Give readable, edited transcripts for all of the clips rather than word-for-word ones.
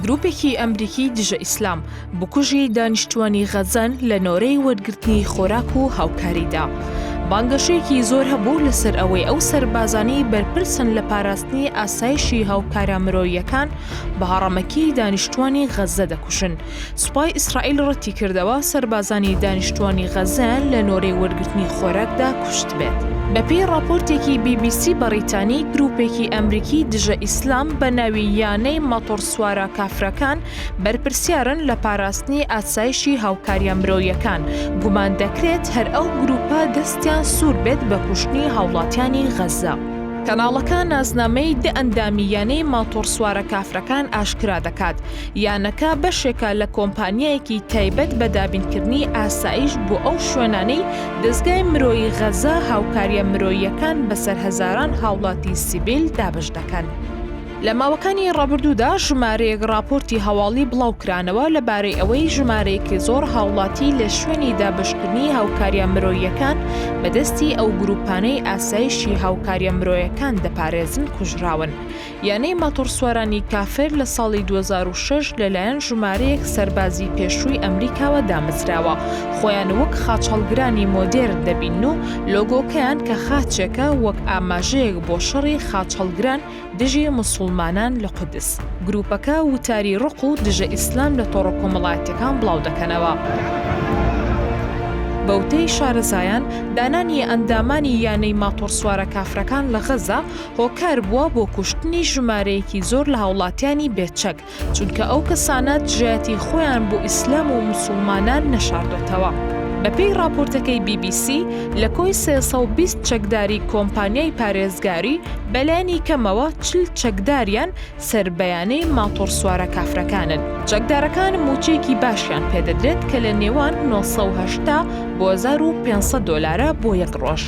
گروپێکی ئەمریکی دژە ئیسلام بکوژی دانیشتوانی غەزەن لە نۆرەی وەرگرتنی خۆراک و هاوکاریدا. بانگەشەیەکی زۆر هەبوو لەسەر ئەوەی ئەو سەربازانی بەرپرسن لە پاراستنی ئاسایشی هاوکارە مرۆییەکان بە هەڕەمەکی دانیشتوانی غەزە دەکوشن. سوپای ئیسرائیل ڕەتی کردەوە سەربازانی دانیشتوانی غەزەن لە نۆرەی وەرگرتنی خۆراکدا کوشت بێت. بەپێی راپۆرتێکی BBC بەریتانی، گروپێکی ئەمریکی دژە ئیسلام بە ناوی یانەی ماتۆرسوارە کافرەکان بەرپرسیارن لە پاراستنی ئاسایشی هاوکاریە مرۆییەکان. گومان دەکرێت هەر ئەو گروپە دەستیان سوور بێت بە کوشتنی هاوڵاتیانی غەزە. کەناڵەکان نازنامەی ئەندامی یانەی ماتۆرسوارە کافرەکان ئاشکرا دەکات. یانەکە بەشێکە لە کۆمپانیایەکی تایبەت بە دابینکردنی ئاسایش بۆ ئەو شوێنانەی دەستگای مرۆیی غەزە هاوکاریە مرۆییەکان بەسەر هەزاران هاوڵاتی سیڤیل دابش دەکەن. لە ماوەکانی ڕابردوودا ژمارەیەک راپۆرتی هەواڵی بڵاوکرانەوە لەبارەی ئەوەی ژمارەیەکی زۆر هاوڵاتی لە شوێنی دابشکردنی هاوکاریە مرۆییەکان بەدەستی ئەو گروپانەی ئاسایشی هاوکاریە مرۆییەکان دەپارێزن کوژراون. یانەی ماتۆرسوارانی کافر لە ساڵی 2006 لەلایەن ژمارەیەک سەربازی پێشووی ئەمریکاوە دامەزراوە. خۆیان وەک خاچەڵگرانی مۆدێرن دەبین و لۆگۆکەیان کە خاچێکە وەک ئاماژەیەک بۆ شەڕی خاچەڵگران دژی مسلمانان لە قودس. گروپەکە وتاری ڕق و دژە ئیسلام لە تۆڕە کۆمەڵایەتیەکان بڵاو دەکەنەوە. بەوتەی شارەزایان، دانانی ئەندامانی یانەی ماتۆرسوارە کافرەکان لە غەزە هۆکار بووە بۆ کوشتنی ژمارەیەکی زۆر لە هاوڵاتیانی بێچەک، چونکە ئەو کەسانە دژایەتی خۆیان بۆ ئیسلام و مسلمانان نەشاردۆتەوە. بەپێی راپۆرتەکەی BBC، لە کۆی 320 چەکداری کۆمپانیای پارێزگاری بەلایانی کەمەوە 40 چەکداریان سەربەیانەی ماتۆرسوارە کافرەکانن. چەکدارەکان موچەیەکی باشیان پێدەدرێت کە لە نێوان 980 بۆ 1500 دۆلارە بۆ یەک ڕۆژ.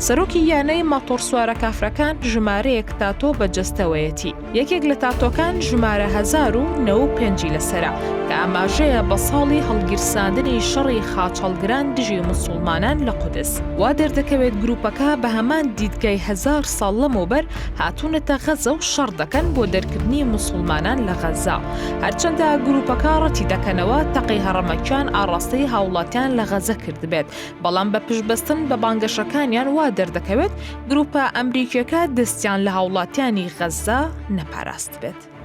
سەرۆکی یانەی ماتۆرسوارە کافرەکان ژمارەیەک تاتۆ بەجەستەوەیەتی. یەکێک لە تاتۆکان ژمارە 1095 لەسەرە کە ئاماژەیە بە ساڵی هەڵگیرساندنی شەڕی خاچەڵگران دژی مسلمانان لە قودس. وا دەردەکەوێت گروپەکە بە هەمان دیدگای 1000 ساڵ لەمەوبەر هاتوونەتە غەزە و شەڕ دەکەن بۆ دەرکردنی مسلمانان لە غەزە. هەرچەندە گروپەکە ڕەتی دەکەنەوە تەقی هەڕەمەکیان ئاڕاستەی هاوڵاتیان لە غەزە کردبێت، بەڵام بە پشتبەستن بە بانگەشەکانیان وا دەردەکەوێت گروپە ئەمریکیەکە دەستیان لە هاوڵاتیانی غەزە نەپاراست بێت.